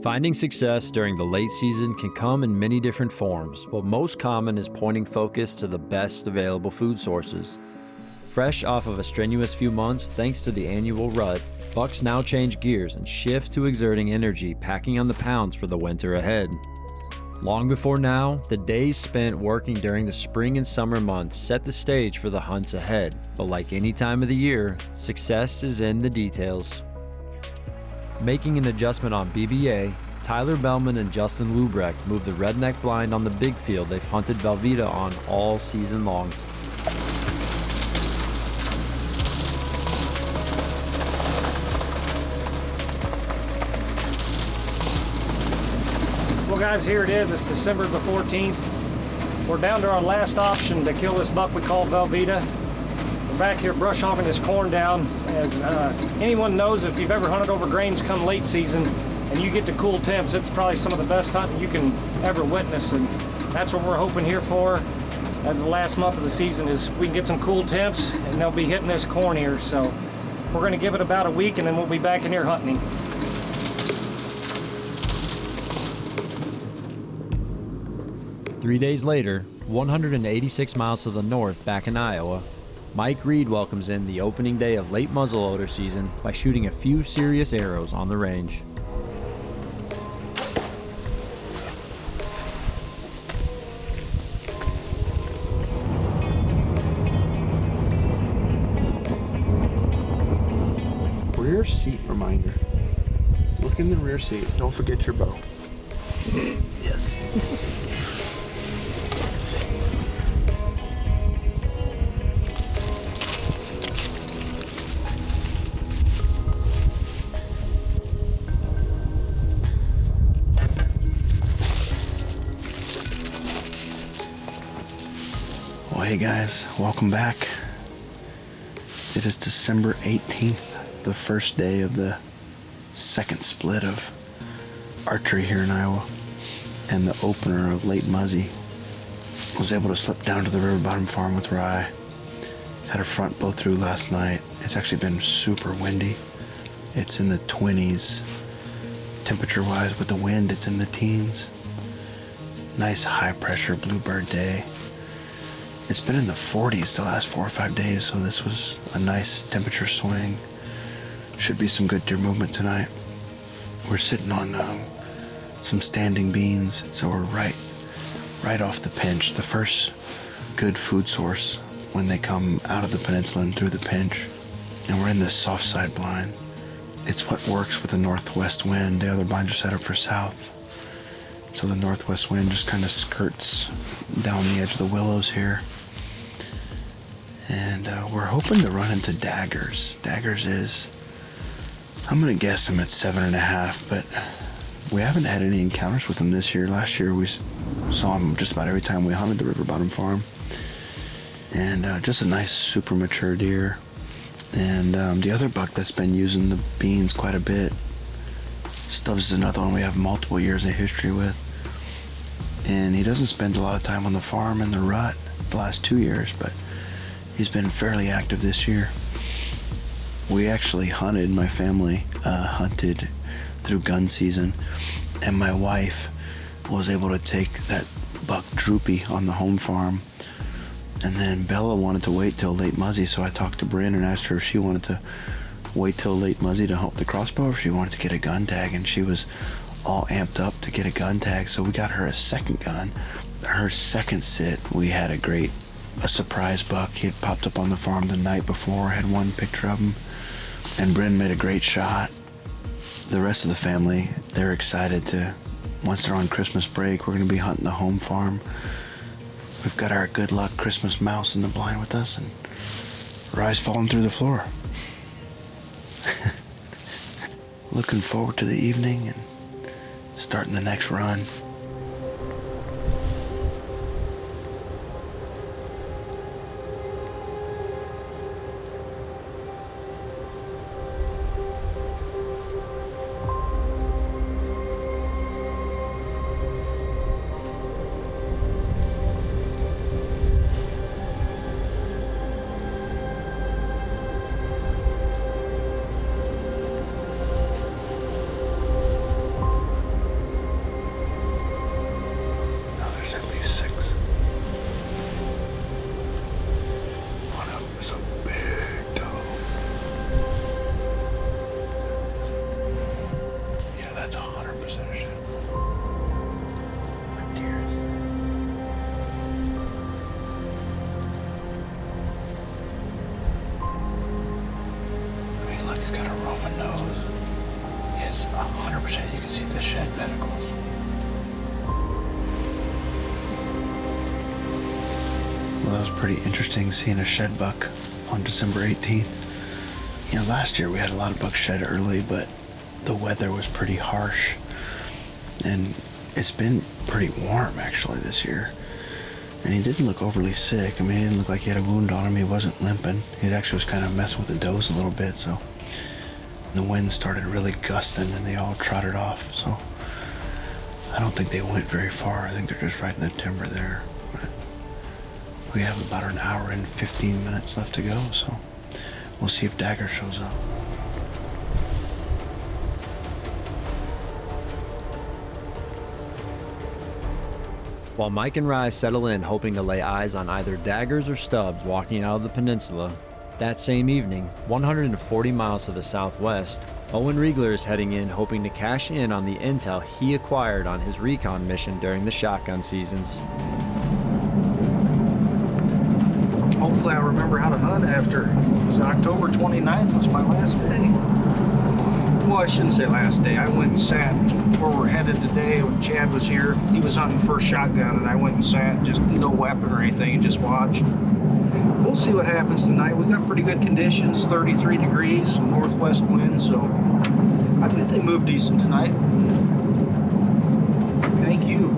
Finding success during the late season can come in many different forms, but most common is pointing focus to the best available food sources. Fresh off of a strenuous few months thanks to the annual rut, bucks now change gears and shift to exerting energy packing on the pounds for the winter ahead. Long before now, the days spent working during the spring and summer months set the stage for the hunts ahead, but like any time of the year, success is in the details. Making an adjustment on BBA, Tyler Bellman and Justin Lubrecht moved the redneck blind on the big field they've hunted Velveeta on all season long. Well guys, here it is. It's December the 14th. We're down to our last option to kill this buck we call Velveeta. We're back here brush hogging this corn down. As anyone knows, if you've ever hunted over grains come late season and you get to cool temps, it's probably some of the best hunting you can ever witness, and that's what we're hoping here for as the last month of the season is we can get some cool temps and they'll be hitting this corn here. So we're going to give it about a week and then we'll be back in here hunting him. Three days later, 186 miles to the north back in Iowa, Mike Reed welcomes in the opening day of late muzzleloader season by shooting a few serious arrows on the range. Rear seat reminder. Look in the rear seat. Don't forget your bow. Yes. Well, hey guys, welcome back. It is December 18th, the first day of the second split of archery here in Iowa, and the opener of Late Muzzy. Was able to slip down to the river bottom farm with Rye. Had a front blow through last night. It's actually been super windy. It's in the 20s temperature wise. With the wind, it's in the teens. Nice high pressure bluebird day. It's been in the 40s the last 4 or 5 days, so this was a nice temperature swing. Should be some good deer movement tonight. We're sitting on some standing beans, so we're right off the pinch, the first good food source when they come out of the peninsula and through the pinch. And we're in this soft side blind. It's what works with the northwest wind. The other blinds are set up for south. So the northwest wind just kind of skirts down the edge of the willows here. And we're hoping to run into daggers. Daggers is, I'm gonna guess him at 7.5, but we haven't had any encounters with him this year. Last year we saw him just about every time we hunted the river bottom farm. And just a nice super mature deer. And the other buck that's been using the beans quite a bit, Stubbs is another one we have multiple years of history with. And he doesn't spend a lot of time on the farm in the rut the last 2 years, but he's been fairly active this year. We actually hunted, my family hunted through gun season, and my wife was able to take that buck Droopy on the home farm. And then Bella wanted to wait till Late Muzzy, so I talked to Bryn and asked her if she wanted to wait till Late Muzzy to hunt the crossbow, or if she wanted to get a gun tag, and she was all amped up to get a gun tag, so we got her a second gun. Her second sit, we had a surprise buck. He had popped up on the farm the night before, had one picture of him, and Bryn made a great shot. The rest of the family, they're excited to, once they're on Christmas break, we're gonna be hunting the home farm. We've got our good luck Christmas mouse in the blind with us, and Rye's falling through the floor. Looking forward to the evening and starting the next run. It's a big dog. Yeah, that's 100% a shed. Hey, look, he's got a Roman nose. Yes, 100% you can see the shed tentacles. Well, that was pretty interesting seeing a shed buck on December 18th. You know, last year we had a lot of bucks shed early, but the weather was pretty harsh. And it's been pretty warm actually this year. And he didn't look overly sick. I mean, he didn't look like he had a wound on him. He wasn't limping. He actually was kind of messing with the does a little bit, so the wind started really gusting and they all trotted off. So I don't think they went very far. I think they're just right in the timber there. But we have about an hour and 15 minutes left to go, so we'll see if Dagger shows up. While Mike and Rye settle in hoping to lay eyes on either Daggers or Stubbs walking out of the peninsula, that same evening, 140 miles to the southwest, Owen Reigler is heading in hoping to cash in on the intel he acquired on his recon mission during the shotgun seasons. Hopefully I remember how to hunt after. It was October 29th was my last day. Well, I shouldn't say last day. I went and sat where we're headed today when Chad was here. He was hunting first shotgun and I went and sat, just no weapon or anything, and just watched. We'll see what happens tonight. We've got pretty good conditions, 33 degrees, northwest wind, so I bet they move decent tonight. Thank you.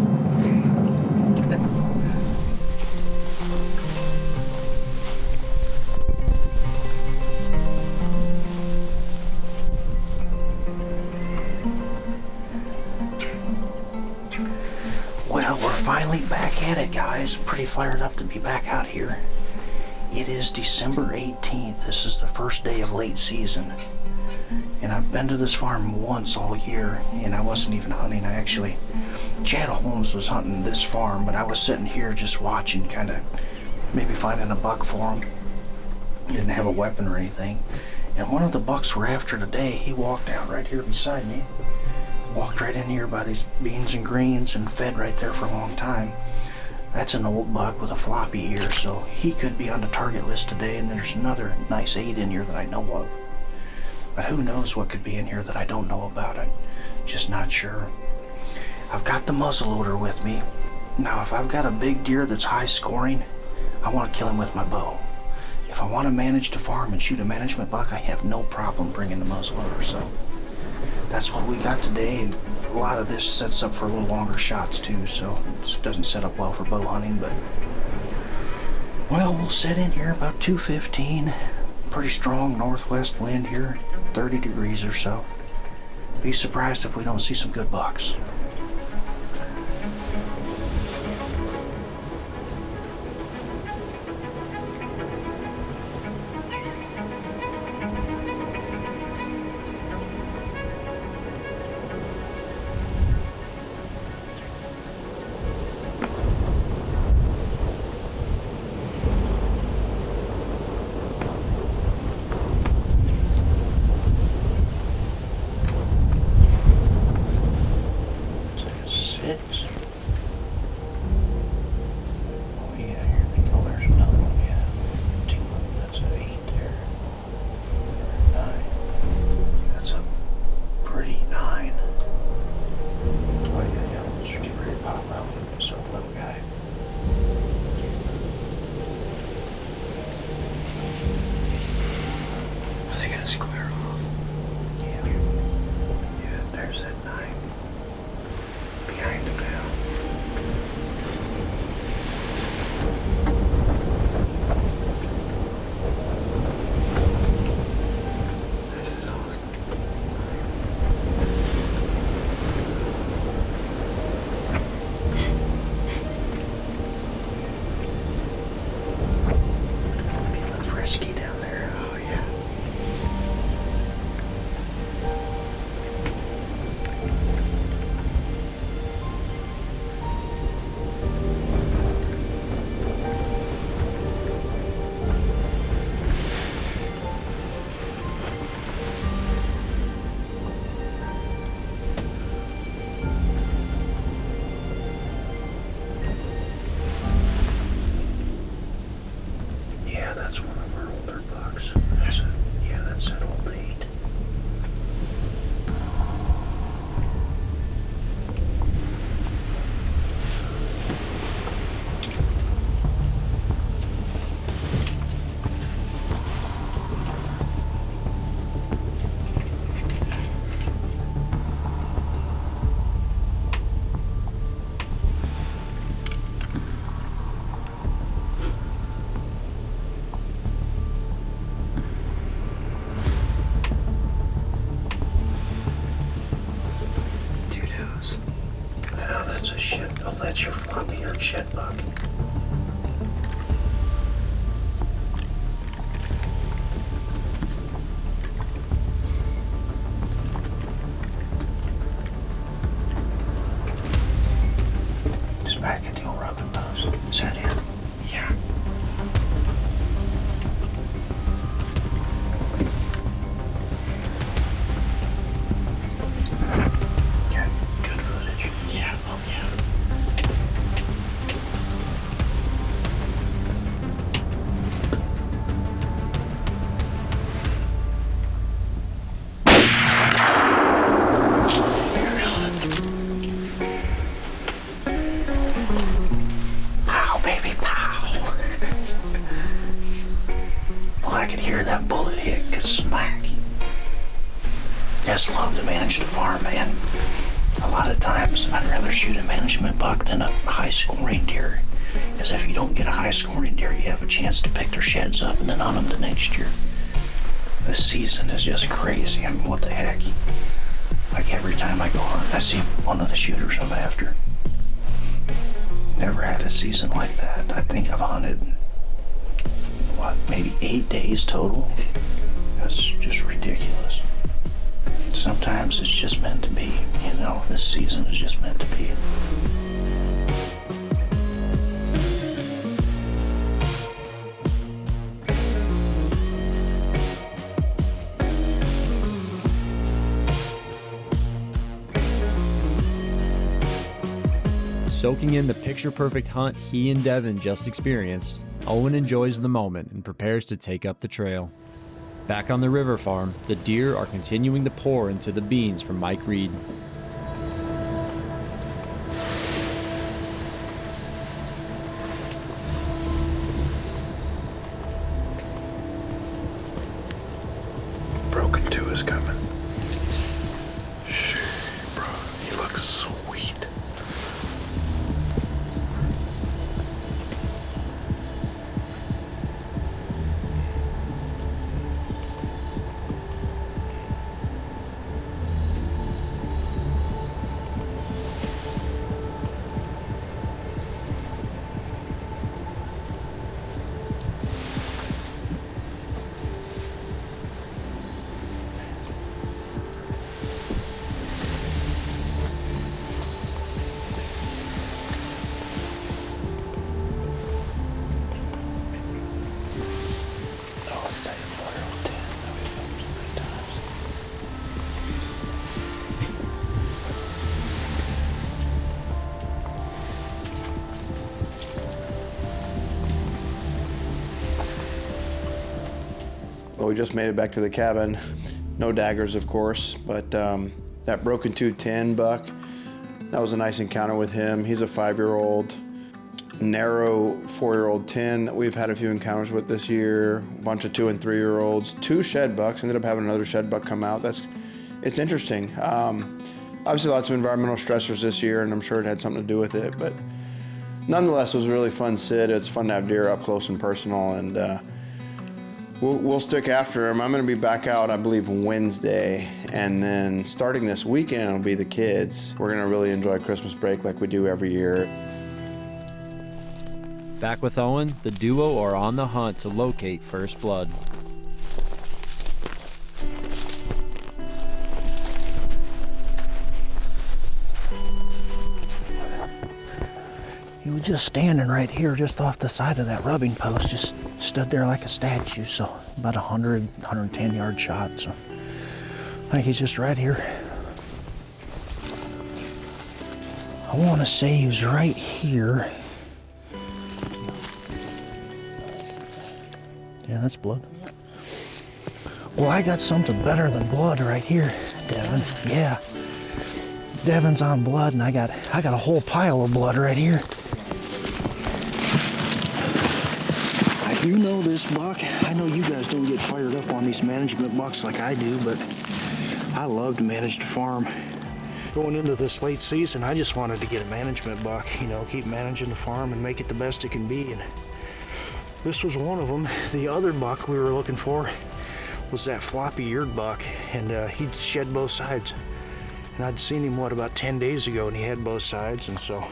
Well, we're finally back at it, guys. Pretty fired up to be back out here. It is December 18th. This is the first day of late season. And I've been to this farm once all year, and I wasn't even hunting. Chad Holmes was hunting this farm, but I was sitting here just watching, kind of maybe finding a buck for him. He didn't have a weapon or anything. And one of the bucks we're after today, he walked out right here beside me. Walked right in here by these beans and greens and fed right there for a long time. That's an old buck with a floppy ear, so he could be on the target list today, and there's another nice 8 in here that I know of. But who knows what could be in here that I don't know about. I'm just not sure. I've got the muzzleloader with me. Now, if I've got a big deer that's high scoring, I want to kill him with my bow. If I want to manage the farm and shoot a management buck, I have no problem bringing the muzzleloader, so that's what we got today. And a lot of this sets up for a little longer shots too, so it doesn't set up well for bow hunting, but well, we'll sit in here about 2:15. Pretty strong northwest wind here, 30 degrees or so. Be surprised if we don't see some good bucks. Well, I could hear that bullet hit, good smack. Just love to manage the farm, man. A lot of times, I'd rather shoot a management buck than a high-scoring deer. Because if you don't get a high-scoring deer, you have a chance to pick their sheds up and then on them the next year. This season is just crazy. I mean, what the heck? Like every time I go hunt, I see one of the shooters I'm after. Never had a season like that. I think I've hunted, what, maybe 8 days total? That's just ridiculous. Sometimes it's just meant to be, you know, this season is just meant to be. Soaking in the picture-perfect hunt he and Devin just experienced, Owen enjoys the moment and prepares to take up the trail. Back on the river farm, the deer are continuing to pour into the beans from Mike Reed. Broken 2 is coming. Shit, bro. He looks sweet. Well, we just made it back to the cabin. No daggers, of course, but that broken 210 buck, that was a nice encounter with him. He's a 5-year-old, narrow 4-year-old 10 that we've had a few encounters with this year, a bunch of 2 and 3-year-olds, 2 shed bucks, ended up having another shed buck come out. It's interesting. Obviously lots of environmental stressors this year, and I'm sure it had something to do with it, but nonetheless, it was a really fun sit. It's fun to have deer up close and personal, and we'll stick after him. I'm going to be back out, I believe, Wednesday, and then starting this weekend, it'll be the kids. We're going to really enjoy Christmas break like we do every year. Back with Owen, the duo are on the hunt to locate first blood. He was just standing right here, just off the side of that rubbing post, just stood there like a statue. So about 110 yard shot. So I think he's just right here. I want to say he was right here. Yeah, that's blood. Well, I got something better than blood right here, Devin. Yeah, Devin's on blood, and I got a whole pile of blood right here. You know this buck. I know you guys don't get fired up on these management bucks like I do, but I love to manage the farm. Going into this late season, I just wanted to get a management buck, you know, keep managing the farm and make it the best it can be. And this was one of them. The other buck we were looking for was that floppy-eared buck, and he'd shed both sides. And I'd seen him, about 10 days ago, and he had both sides, and so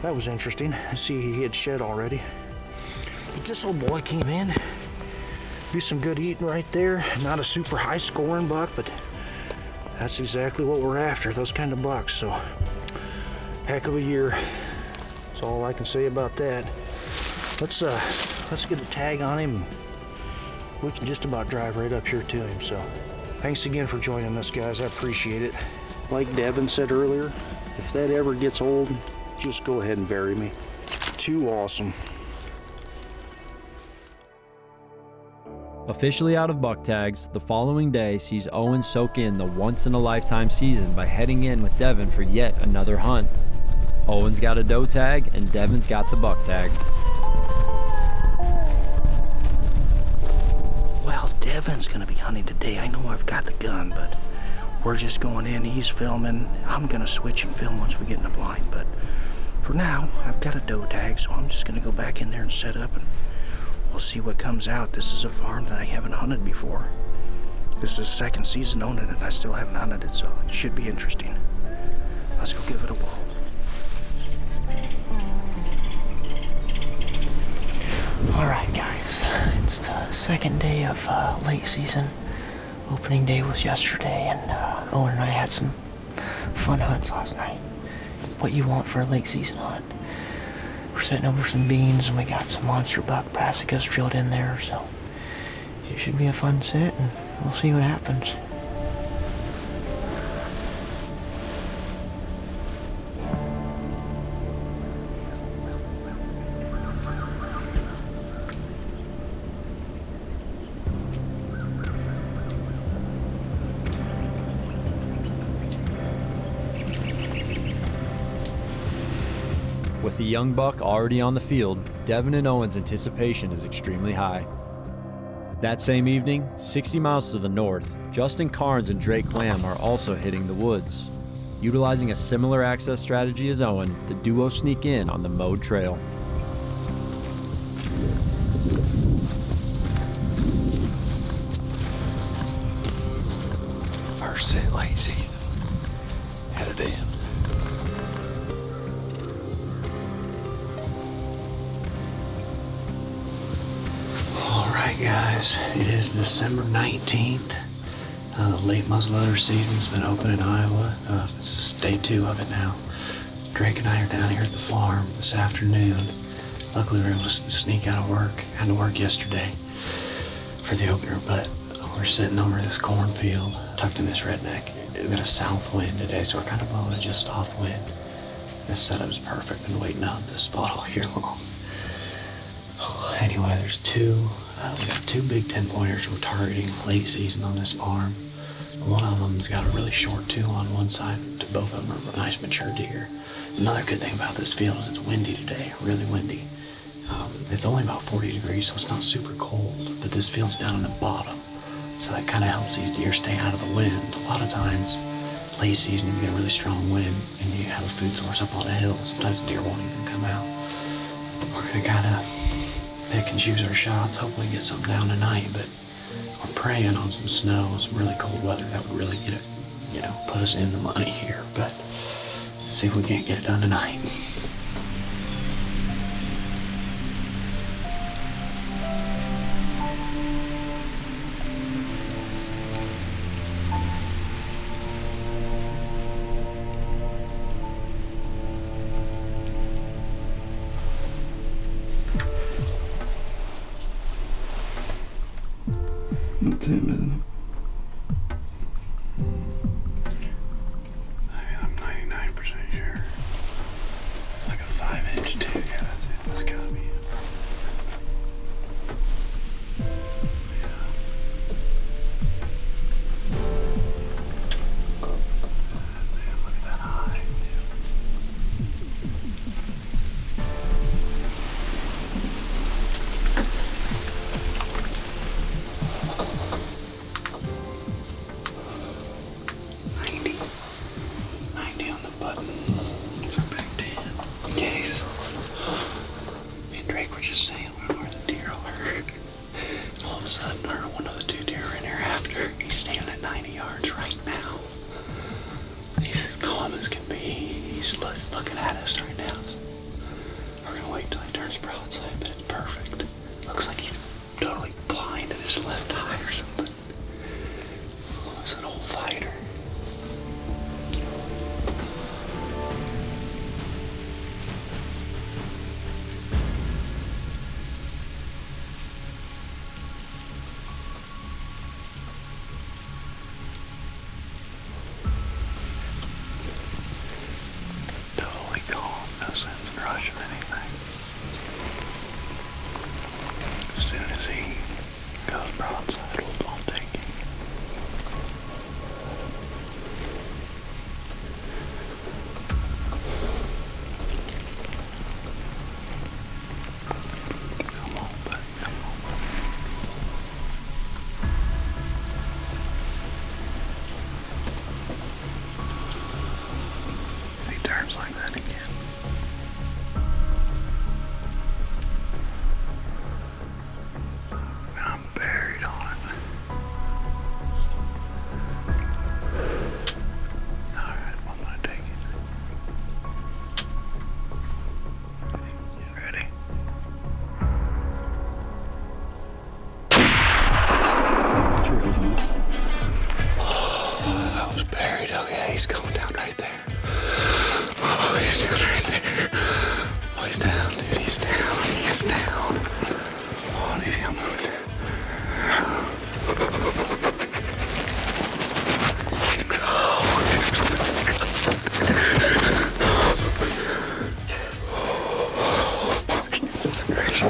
that was interesting to see he had shed already. But this old boy came in, do some good eating right there. Not a super high scoring buck, but that's exactly what we're after, those kind of bucks. So, heck of a year. That's all I can say about that. Let's get a tag on him. We can just about drive right up here to him. So, thanks again for joining us, guys. I appreciate it. Like Devin said earlier, if that ever gets old, just go ahead and bury me. Too awesome. Officially out of buck tags, the following day sees Owen soak in the once-in-a-lifetime season by heading in with Devin for yet another hunt. Owen's got a doe tag and Devin's got the buck tag. Kevin's gonna be hunting today. I know I've got the gun, but we're just going in, he's filming. I'm gonna switch and film once we get in the blind, but for now, I've got a doe tag, so I'm just gonna go back in there and set up, and we'll see what comes out. This is a farm that I haven't hunted before. This is the second season owning it, and I still haven't hunted it, so it should be interesting. Let's go give it a whirl. All right, guys, it's the second day of late season. Opening day was yesterday, and Owen and I had some fun hunts last night. What you want for a late season hunt. We're setting over some beans, and we got some monster buck brassicas drilled in there, so it should be a fun sit, and we'll see what happens. With the young buck already on the field, Devin and Owen's anticipation is extremely high. That same evening, 60 miles to the north, Justin Karns and Drake Lamb are also hitting the woods. Utilizing a similar access strategy as Owen, the duo sneak in on the mowed trail. First sit late season. Headed in. Alright guys, it is December 19th. Late muzzleloader season's been open in Iowa. This is day 2 of it now. Drake and I are down here at the farm this afternoon. Luckily we were able to sneak out of work. Had to work yesterday for the opener, but we're sitting over this cornfield, tucked in this redneck. We've got a south wind today, so we're kind of blowing it just off wind. This setup is perfect. Been waiting out this spot all year long. Anyway, there's we got 2 big 10-pointers we're targeting late season on this farm. One of them's got a really short 2 on one side. Both of them are nice mature deer. Another good thing about this field is it's windy today, really windy. It's only about 40 degrees, so it's not super cold, but this field's down in the bottom, so that kind of helps these deer stay out of the wind. A lot of times, late season, you get a really strong wind, and you have a food source up on a hill. Sometimes the deer won't even come out. We're gonna kind of pick and choose our shots, hopefully get something down tonight, but we're praying on some snow, some really cold weather that would really get it, put us in the money here, but let's see if we can't get it done tonight. That's it, man. I'm 99% sure. It's like a 5-inch too. Yeah, that's it. That's gotta be it. Yeah. That's it. Look at that eye. Looking at us right now. We're gonna wait till he turns broadside, but it's perfect. Looks like he's totally blind in his left eye or something. Oh, he's an old fighter. No sense in rushing anything. As soon as he goes broadside, we'll take him. real, dude. Oh, that was buried. Oh, yeah, he's going down right there. Oh, he's down right there. Oh, he's down, dude. He's down. He's down. Oh, dude, I'm moving. Let's go. Yes. Oh, Jesus Christ.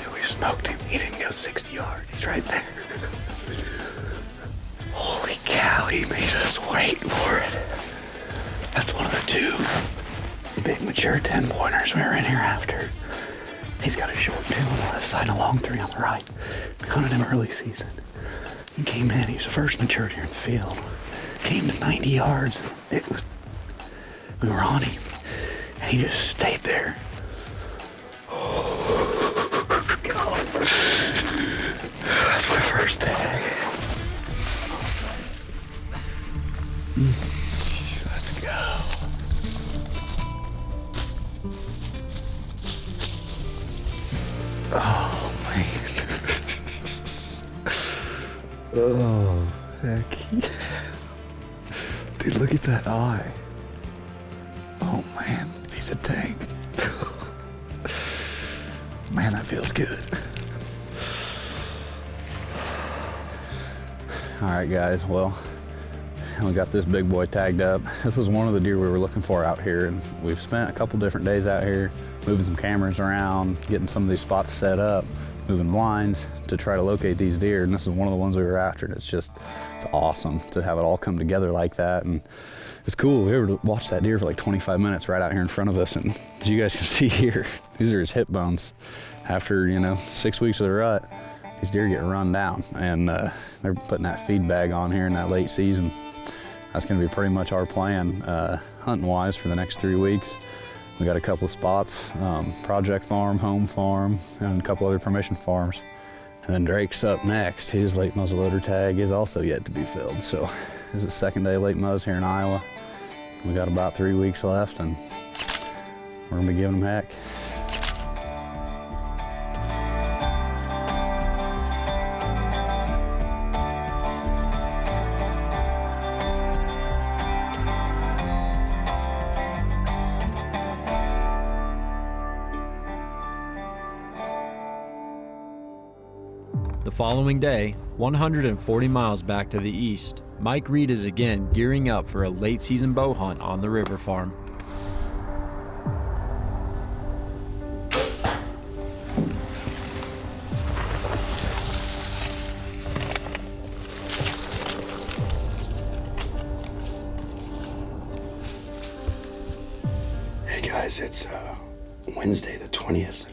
Dude, we smoked him. He didn't go 60 yards. He's right there. Holy cow, he made us wait for it. That's one of the two big mature 10-pointers we were in here after. He's got a short 2 on the left side and a long 3 on the right. We hunted him early season. He came in, he was the first mature deer in the field. Came to 90 yards. We were on him, and he just stayed there. Oh, let's go. That's my first tag. Let's go. Oh, man. Oh, heck yeah. Dude, look at that eye. Oh, man. He's a tank. Man, that feels good. All right, guys. Well, we got this big boy tagged up. This was one of the deer we were looking for out here, and we've spent a couple different days out here moving some cameras around, getting some of these spots set up, moving blinds to try to locate these deer, and this is one of the ones we were after. And it's awesome to have it all come together like that, and it's cool. We were able to watch that deer for like 25 minutes right out here in front of us, and as you guys can see here, these are his hip bones. After 6 weeks of the rut, these deer get run down, and they're putting that feed bag on here in that late season. That's going to be pretty much our plan hunting wise for the next 3 weeks. We got a couple of spots, Project Farm, Home Farm, and a couple other permission farms. And then Drake's up next. His late muzzleloader tag is also yet to be filled. So this is the second day late muzz here in Iowa. We got about 3 weeks left, and we're gonna be giving them heck. The following day, 140 miles back to the east, Mike Reed is again gearing up for a late season bow hunt on the river farm. Hey guys, it's Wednesday the 20th,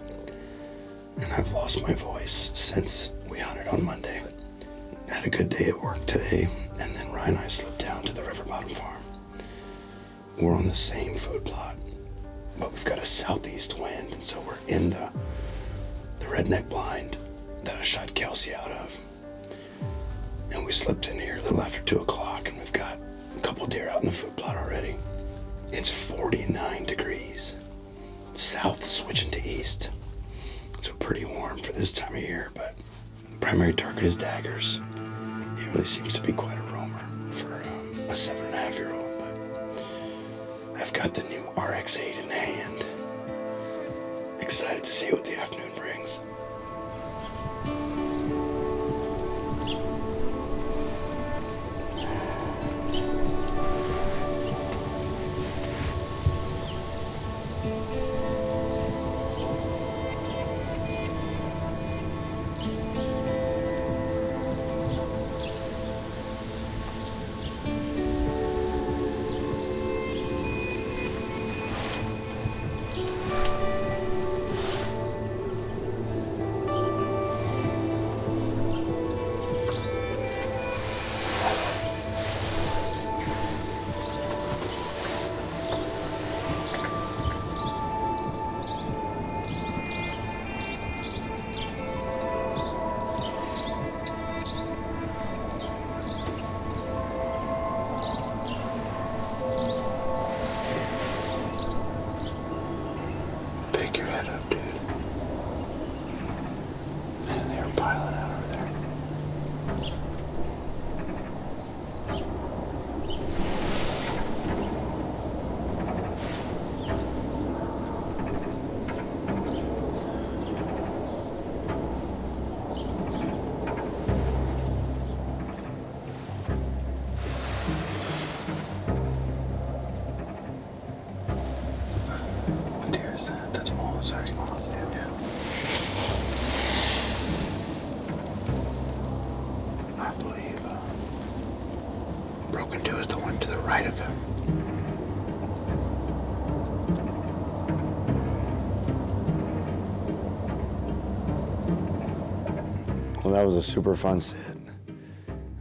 and I've lost my voice since we hunted on Monday. Had a good day at work today, and then Ryan and I slipped down to the river bottom farm. We're on the same food plot, but we've got a southeast wind, and so we're in the redneck blind that I shot Kelsey out of. And we slipped in here a little after 2 o'clock, and we've got a couple deer out in the food plot already. It's 49 degrees. South switching to east. So pretty warm for this time of year, but the primary target is daggers. He really seems to be quite a roamer for a 7.5-year-old, but I've got the new RX-8 in hand. Excited to see what the afternoon brings. Pick your head up, dude. And they're piling out over there. believe. Broken two is the one to the right of him. Well, that was a super fun sit.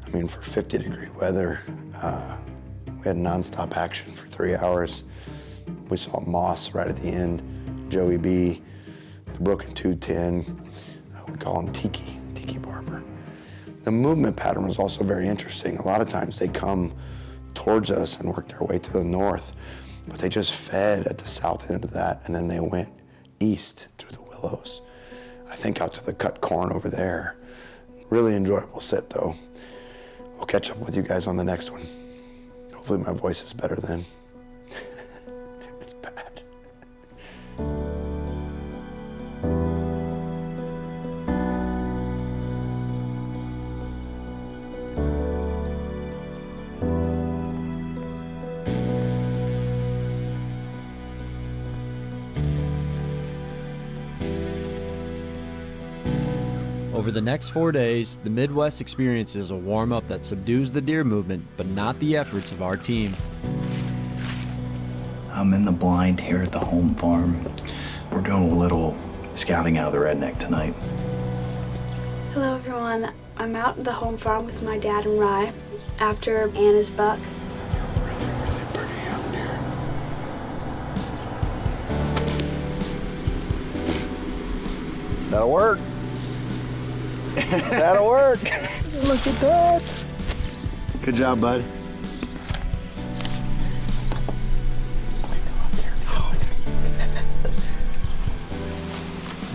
I mean, for 50-degree weather, we had nonstop action for 3 hours. We saw Moss right at the end, Joey B, the Broken 210, we call him Tiki Barber. The movement pattern was also very interesting. A lot of times they come towards us and work their way to the north, but they just fed at the south end of that, and then they went east through the willows. I think out to the cut corn over there. Really enjoyable sit though. I'll catch up with you guys on the next one. Hopefully my voice is better then. It's bad. Over the next 4 days, the Midwest experiences a warm-up that subdues the deer movement, but not the efforts of our team. I'm in the blind here at the home farm. We're doing a little scouting out of the redneck tonight. Hello everyone, I'm out at the home farm with my dad and Rye after Anna's buck. Really pretty out there. That'll work. That'll work. Look at that. Good job, bud.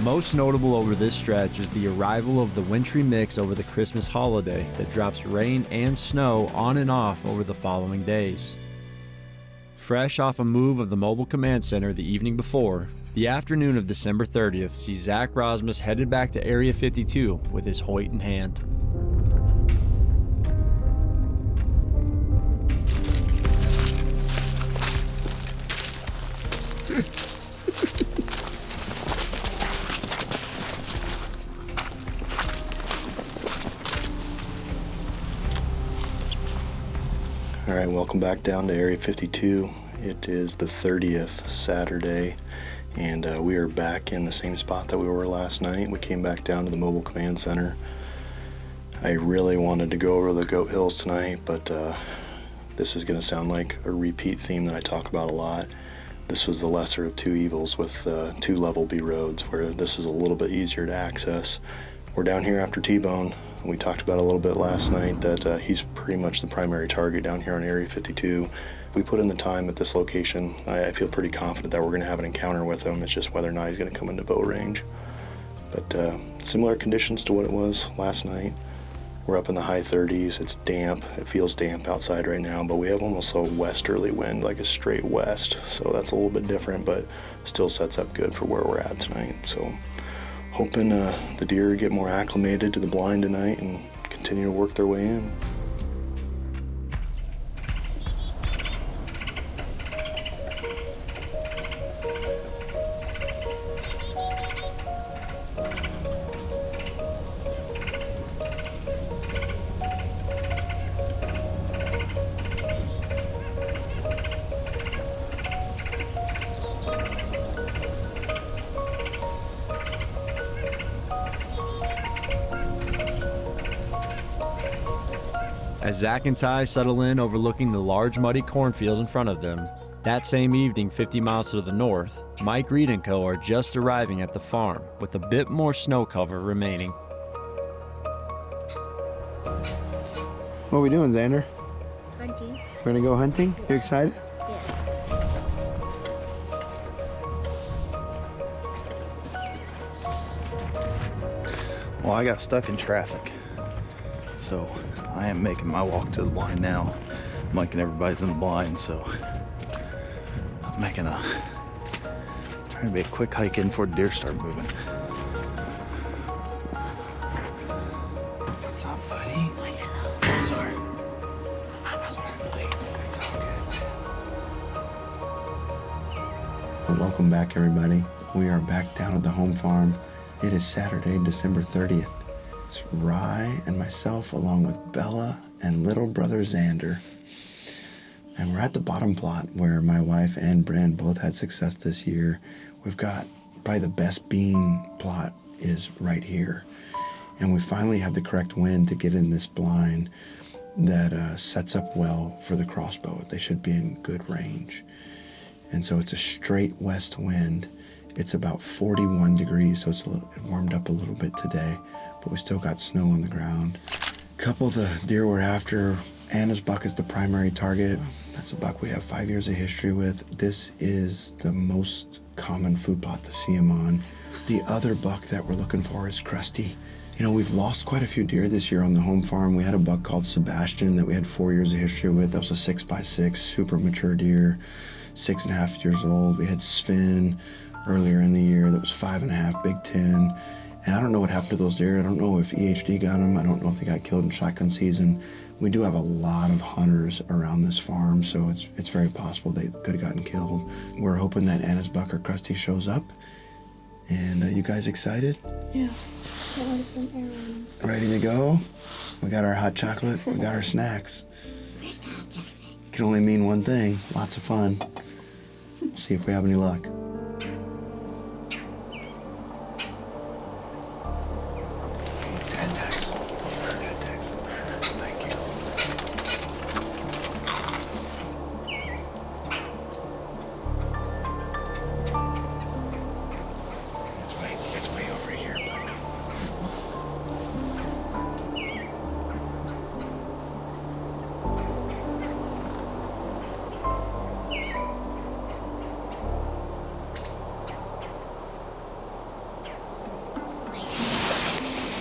Most notable over this stretch is the arrival of the wintry mix over the Christmas holiday that drops rain and snow on and off over the following days. Fresh off a move of the Mobile Command Center the evening before, the afternoon of December 30th sees Zach Rozmus headed back to Area 52 with his Hoyt in hand. All right, welcome back down to Area 52. It is the 30th Saturday, and we are back in the same spot that we were last night. We came back down to the Mobile Command Center. I really wanted to go over the Goat Hills tonight, but this is going to sound like a repeat theme that I talk about a lot. This was the lesser of two evils with two level B roads, where this is a little bit easier to access. We're down here after T-Bone. We talked about a little bit last night that he's pretty much the primary target down here on Area 52. If we put in the time at this location, I feel pretty confident that we're going to have an encounter with him. It's just whether or not he's going to come into bow range. But similar conditions to what it was last night. We're up in the high 30s. It's damp. It feels damp outside right now, but we have almost a westerly wind, like a straight west. So that's a little bit different, but still sets up good for where we're at tonight. So hoping the deer get more acclimated to the blind tonight and continue to work their way in. As Zach and Ty settle in overlooking the large muddy cornfield in front of them, that same evening 50 miles to the north, Mike Reed and co. are just arriving at the farm with a bit more snow cover remaining. What are we doing, Xander? Hunting. We're gonna go hunting? You excited? Yeah. Well, I got stuck in traffic, so I am making my walk to the blind now. Mike and everybody's in the blind, so I'm trying to be a quick hike in before the deer start moving. What's up, buddy? Sorry. Sorry, buddy. It's all good. Well, welcome back, everybody. We are back down at the home farm. It is Saturday, December 30th. It's Rye and myself, along with Bella and little brother Xander. And we're at the bottom plot where my wife and Bren both had success this year. We've got probably the best bean plot is right here. And we finally have the correct wind to get in this blind that sets up well for the crossbow. They should be in good range. And so it's a straight west wind. It's about 41 degrees, so it warmed up a little bit today, but we still got snow on the ground. A couple of the deer we're after, Anna's buck is the primary target. That's a buck we have 5 years of history with. This is the most common food plot to see him on. The other buck that we're looking for is Krusty. You know, we've lost quite a few deer this year on the home farm. We had a buck called Sebastian that we had 4 years of history with. That was a 6x6, super mature deer, 6.5 years old. We had Sven earlier in the year that was 5.5, Big 10. And I don't know what happened to those deer. I don't know if EHD got them. I don't know if they got killed in shotgun season. We do have a lot of hunters around this farm, so it's very possible they could have gotten killed. We're hoping that Anna's buck or Krusty shows up. And you guys excited? Yeah. Ready to go? We got our hot chocolate, we got our snacks. Can only mean one thing, lots of fun. See if we have any luck.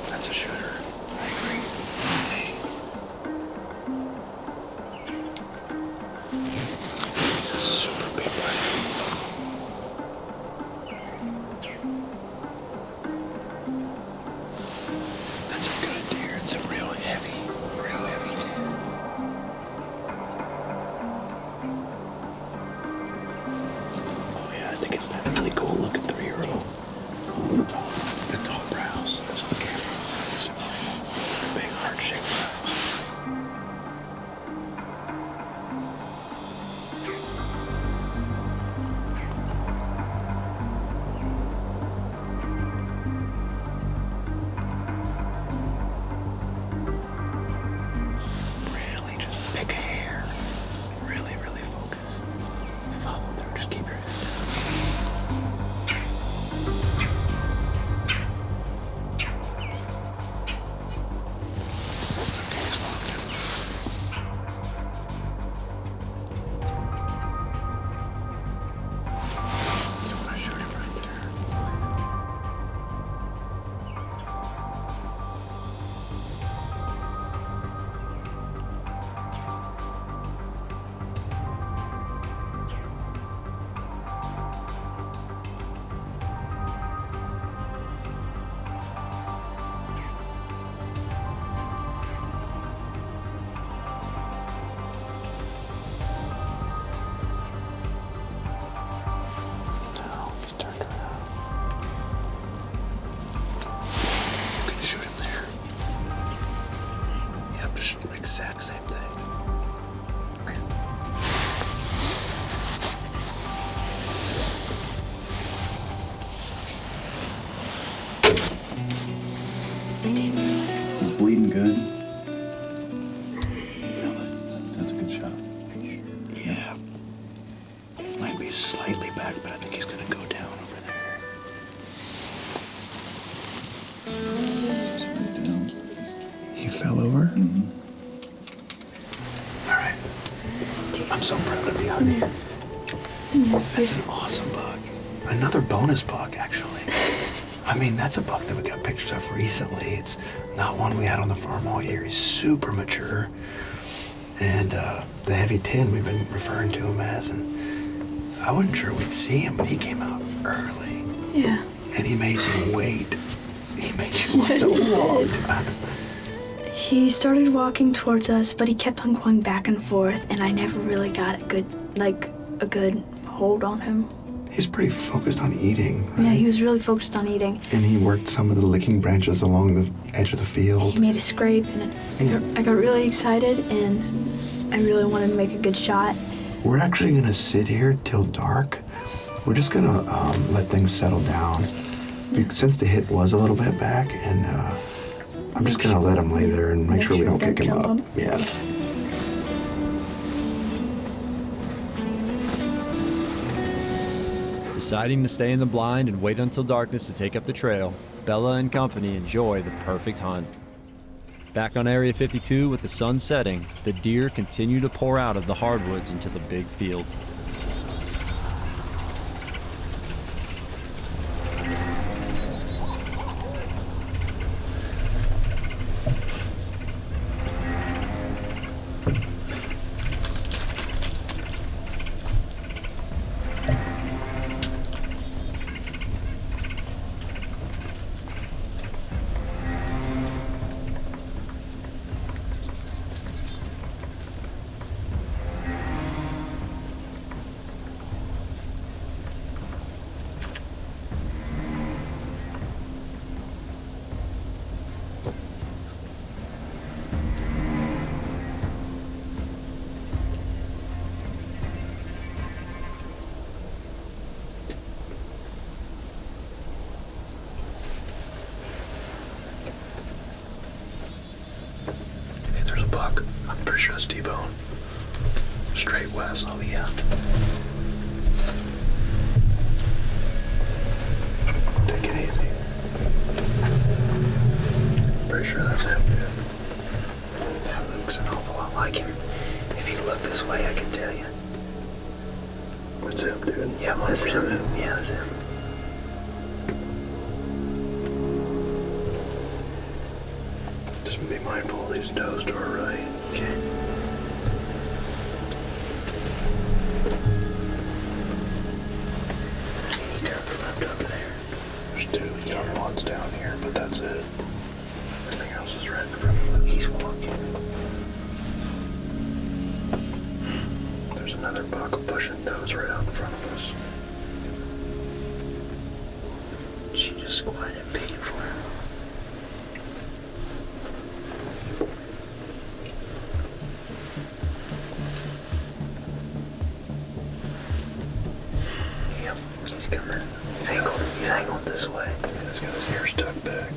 That's a shooter. I agree. Hey. He's a super big one. That's a good deer. It's a real heavy deer. Oh yeah, I think it's that really cool looking 3-year-old. The tall brows. That's on camera. Some big heart-shaped brows. Really just pick a hair. Really, really focus. Follow through. Just keep your head down. Now he's turned around. You can shoot him there. Yep, just exact same thing. He's bleeding good. That's a good shot. Yeah. It might be slightly back, but I think he's gonna go down over there. He fell over? Mm-hmm. All right. I'm so proud of you, honey. That's an awesome buck. Another bonus buck, actually. I mean, that's a buck that we got pictures of recently. It's not one we had on the farm all year. He's super mature. And the heavy 10 we've been referring to him as, and I wasn't sure we'd see him, but he came out early. Yeah. And he made you wait. He made you wait a long time. He started walking towards us, but he kept on going back and forth, and I never really got a good hold on him. He's pretty focused on eating. Right? Yeah, he was really focused on eating. And he worked some of the licking branches along the edge of the field. He made a scrape, and I got really excited, and I really wanted to make a good shot. We're actually gonna sit here till dark. We're just gonna let things settle down. Since the hit was a little bit back, and I'm just gonna let him lay there and make sure we don't kick him up. Yeah. Deciding to stay in the blind and wait until darkness to take up the trail, Bella and company enjoy the perfect hunt. Back on Area 52 with the sun setting, the deer continue to pour out of the hardwoods into the big field. Buck. I'm pretty sure that's T-bone. Straight west. Oh yeah. Take it easy. Pretty sure that's him, dude. That looks an awful lot like him. If he looked this way, I can tell you. That's him, dude. Yeah, that's him. Yeah, that's him. Just be mindful of these does to our right. Okay. He turns left over there. There's two. The other one's down here, but that's it. Everything else is right in front of him. He's walking. There's another buck pushing does right out in front of us. She just squatted and paid for him. Yep, he's coming. He's angled this way. Yeah, he's got his ears tucked back.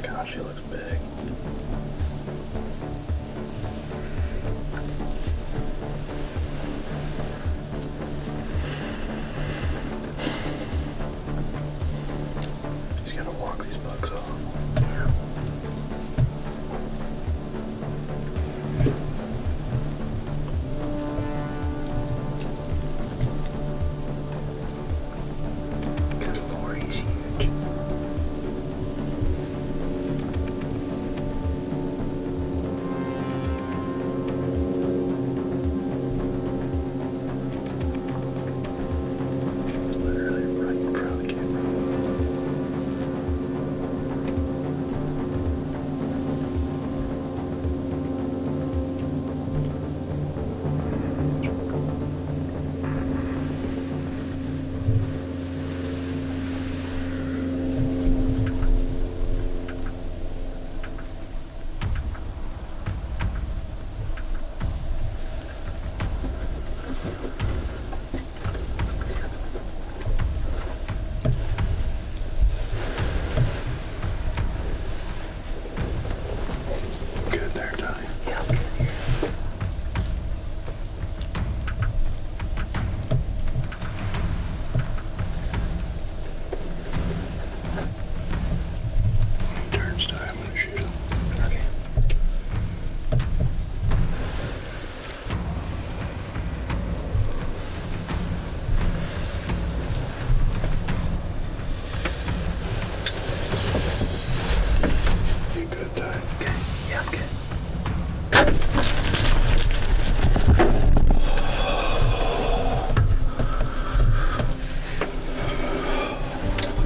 Gosh, he looks big. He's gonna walk these bucks off. Yeah. Good lord, he's huge. Literally right in front of the camera. Good there, Ty. Yeah, I'm good here. When he turns, Ty, I'm gonna shoot him. Okay. You good, Ty? Okay. Yeah, I'm good.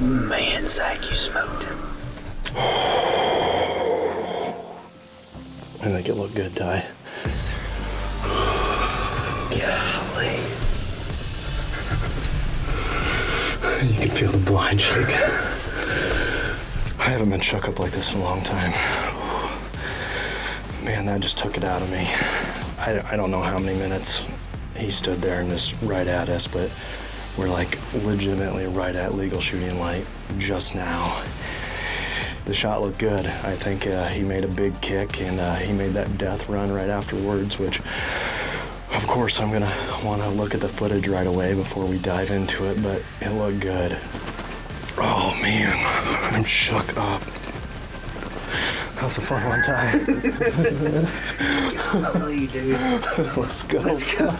Man, Zach, you smoked him. make it look good, Ty. Golly. You can feel the blind shake. I haven't been shook up like this in a long time. Man, that just took it out of me. I don't know how many minutes he stood there and just right at us, but we're like legitimately right at legal shooting light just now. The shot looked good. I think he made a big kick, and he made that death run right afterwards, which of course I'm gonna wanna look at the footage right away before we dive into it, but it looked good. Oh man, I'm shook up. That was a fun one, Ty. Golly, dude. Let's go. Let's go.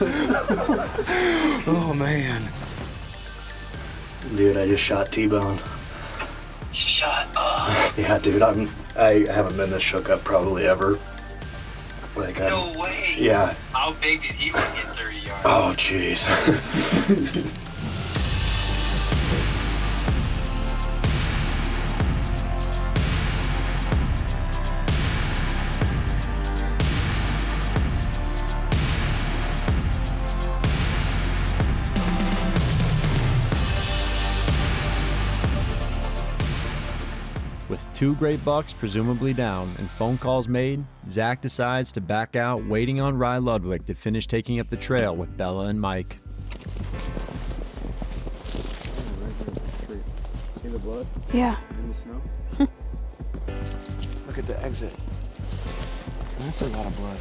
Oh man. Dude, I just shot T-Bone. Shut up. Yeah, dude, I haven't been this shook up probably ever. Like, No way. Yeah. How big did he want to get 30 yards? Oh, jeez. With 2 great bucks presumably down and phone calls made, Zach decides to back out, waiting on Rye Ludwig to finish taking up the trail with Bella and Mike. See the blood Yeah. in the snow? Look at the exit. That's a lot of blood.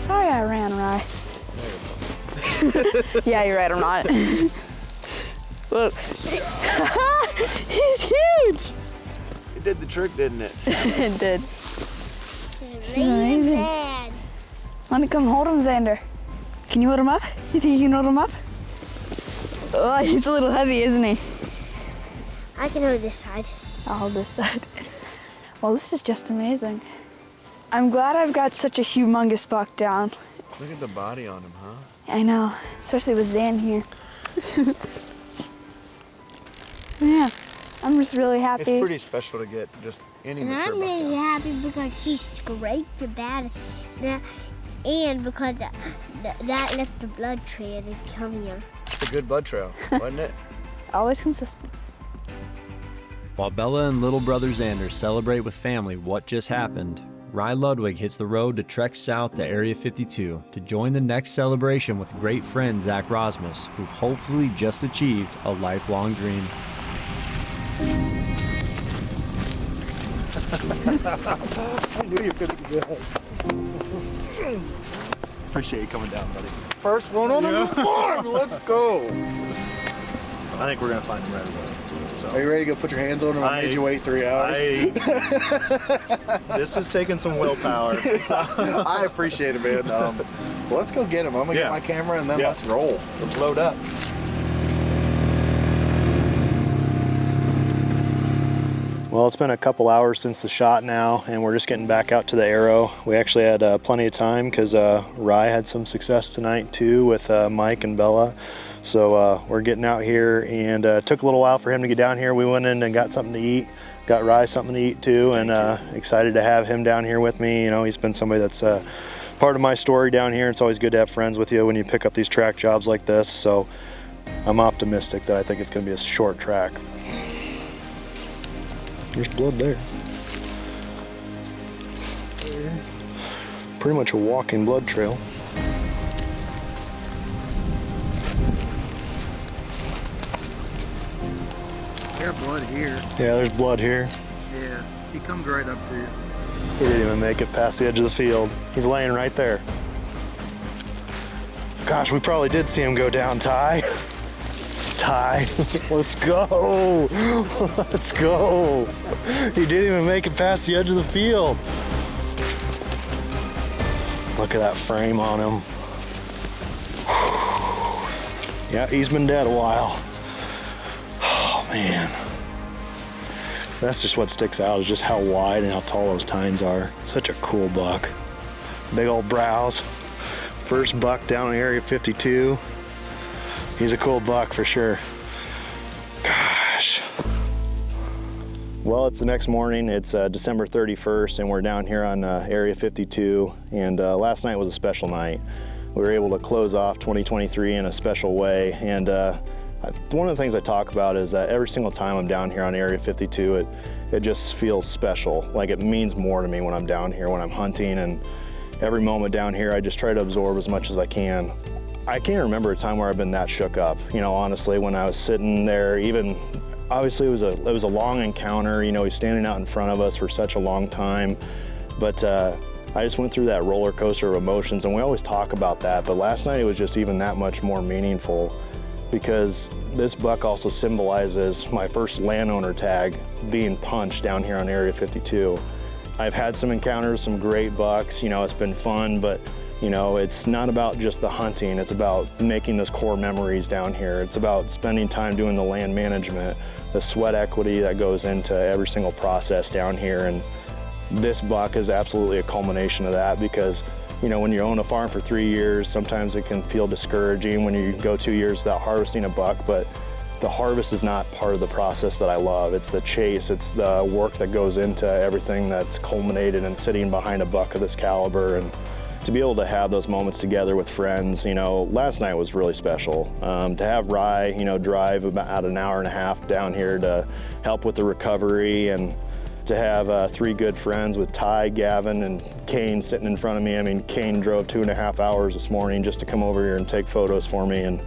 Sorry I ran, Rye. Yeah, you're right, I'm not. Look. He's huge! It did the trick, didn't it? It did. It's amazing. bad. Want to come hold him, Xander? Can you hold him up? You think you can hold him up? Oh, he's a little heavy, isn't he? I can hold this side. I'll hold this side. Well, this is just amazing. I'm glad I've got such a humongous buck down. Look at the body on him, huh? I know, especially with Zan here. Yeah, I'm just really happy. It's pretty special to get just any And mature I'm buck really down. happy because she scraped the bad, and because that left the blood trail to come here. It's a good blood trail, wasn't it? Always consistent. While Bella and little brother Xander celebrate with family what just happened, Rye Ludwig hits the road to trek south to Area 52 to join the next celebration with great friend Zach Rozmus, who hopefully just achieved a lifelong dream. I knew you couldn't do that. Appreciate you coming down, buddy. First one on the farm. Let's go. I think we're gonna find him right away. So. Are you ready to go put your hands on him? I made you wait 3 hours. This is taking some willpower. I appreciate it, man. Well, let's go get him. I'm gonna get my camera and then let's roll. Let's load up. Well, it's been a couple hours since the shot now, and we're just getting back out to the arrow. We actually had plenty of time because Rye had some success tonight too with Mike and Bella. So we're getting out here, and it took a little while for him to get down here. We went in and got something to eat, got Rye something to eat too, and excited to have him down here with me. You know, he's been somebody that's part of my story down here. It's always good to have friends with you when you pick up these track jobs like this. So I'm optimistic that I think it's going to be a short track. There's blood there. Pretty much a walking blood trail. I got blood here. Yeah, there's blood here. Yeah, he comes right up to you. He didn't even make it past the edge of the field. He's laying right there. Gosh, we probably did see him go down, Ty. Ty, let's go. Let's go. He didn't even make it past the edge of the field. Look at that frame on him. Yeah, he's been dead a while. Oh, man. That's just what sticks out, is just how wide and how tall those tines are. Such a cool buck. Big old brows. First buck down in Area 52. He's a cool buck for sure. Gosh. Well, it's the next morning. It's December 31st, and we're down here on Area 52. And last night was a special night. We were able to close off 2023 in a special way. And one of the things I talk about is that every single time I'm down here on Area 52, it just feels special. Like it means more to me when I'm down here, when I'm hunting, and every moment down here, I just try to absorb as much as I can. I can't remember a time where I've been that shook up. You know, honestly, when I was sitting there, even obviously it was a long encounter. You know, he's standing out in front of us for such a long time, but I just went through that roller coaster of emotions, and we always talk about that. But last night it was just even that much more meaningful, because this buck also symbolizes my first landowner tag being punched down here on Area 52. I've had some encounters, some great bucks, you know, it's been fun, but you know, it's not about just the hunting, it's about making those core memories down here. It's about spending time doing the land management, the sweat equity that goes into every single process down here. And this buck is absolutely a culmination of that, because you know, when you own a farm for 3 years, sometimes it can feel discouraging when you go 2 years without harvesting a buck, but the harvest is not part of the process that I love. It's the chase, it's the work that goes into everything that's culminated in sitting behind a buck of this caliber. And to be able to have those moments together with friends, you know, last night was really special. To have Rye, you know, drive about an hour and a half down here to help with the recovery, and to have 3 good friends with Ty, Gavin, and Kane sitting in front of me. I mean, Kane drove 2.5 hours this morning just to come over here and take photos for me, and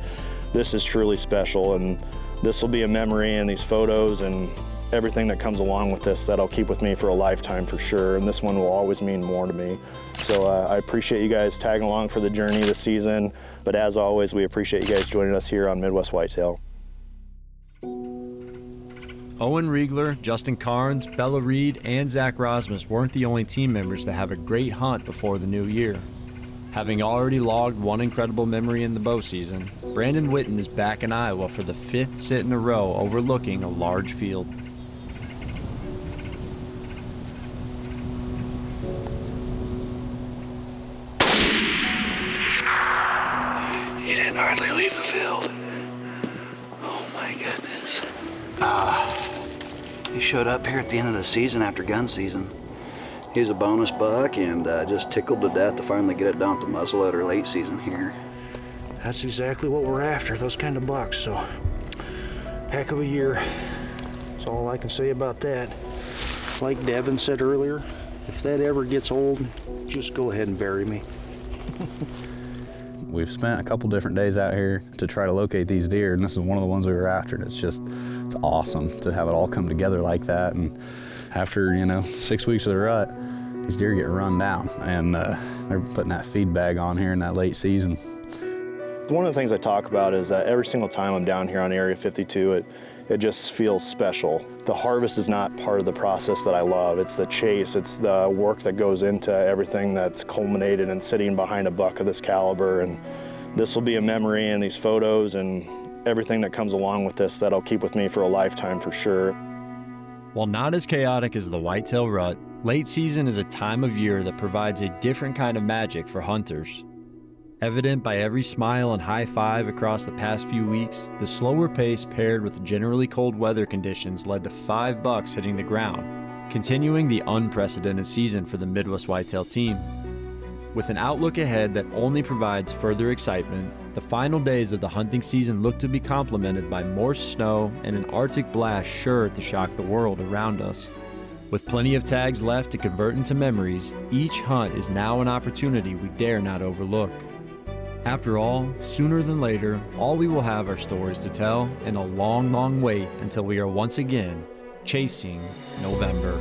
this is truly special. And this will be a memory, and these photos and everything that comes along with this that I'll keep with me for a lifetime for sure. And this one will always mean more to me. So I appreciate you guys tagging along for the journey this season. But as always, we appreciate you guys joining us here on Midwest Whitetail. Owen Reigler, Justin Karns, Bella Reed, and Zach Rozmus weren't the only team members to have a great hunt before the new year. Having already logged one incredible memory in the bow season, Brandon Witten is back in Iowa for the 5th sit in a row overlooking a large field. He didn't hardly leave the field. Oh my goodness. He showed up here at the end of the season after gun season. He was a bonus buck, and just tickled to death to finally get it done with the muzzleloader late season here. That's exactly what we're after, those kind of bucks. So, heck of a year. That's all I can say about that. Like Devin said earlier, if that ever gets old, just go ahead and bury me. We've spent a couple different days out here to try to locate these deer, and this is one of the ones we were after. And it's awesome to have it all come together like that. And after, you know, 6 weeks of the rut, these deer get run down, and they're putting that feed bag on here in that late season. One of the things I talk about is that every single time I'm down here on Area 52, it just feels special. The harvest is not part of the process that I love. It's the chase, it's the work that goes into everything that's culminated in sitting behind a buck of this caliber. And this will be a memory, and these photos and everything that comes along with this that I'll keep with me for a lifetime for sure. While not as chaotic as the whitetail rut, late season is a time of year that provides a different kind of magic for hunters. Evident by every smile and high five across the past few weeks, the slower pace paired with generally cold weather conditions led to 5 bucks hitting the ground, continuing the unprecedented season for the Midwest Whitetail team. With an outlook ahead that only provides further excitement, the final days of the hunting season look to be complemented by more snow and an Arctic blast sure to shock the world around us. With plenty of tags left to convert into memories, each hunt is now an opportunity we dare not overlook. After all, sooner than later, all we will have are stories to tell and a long, long wait until we are once again chasing November.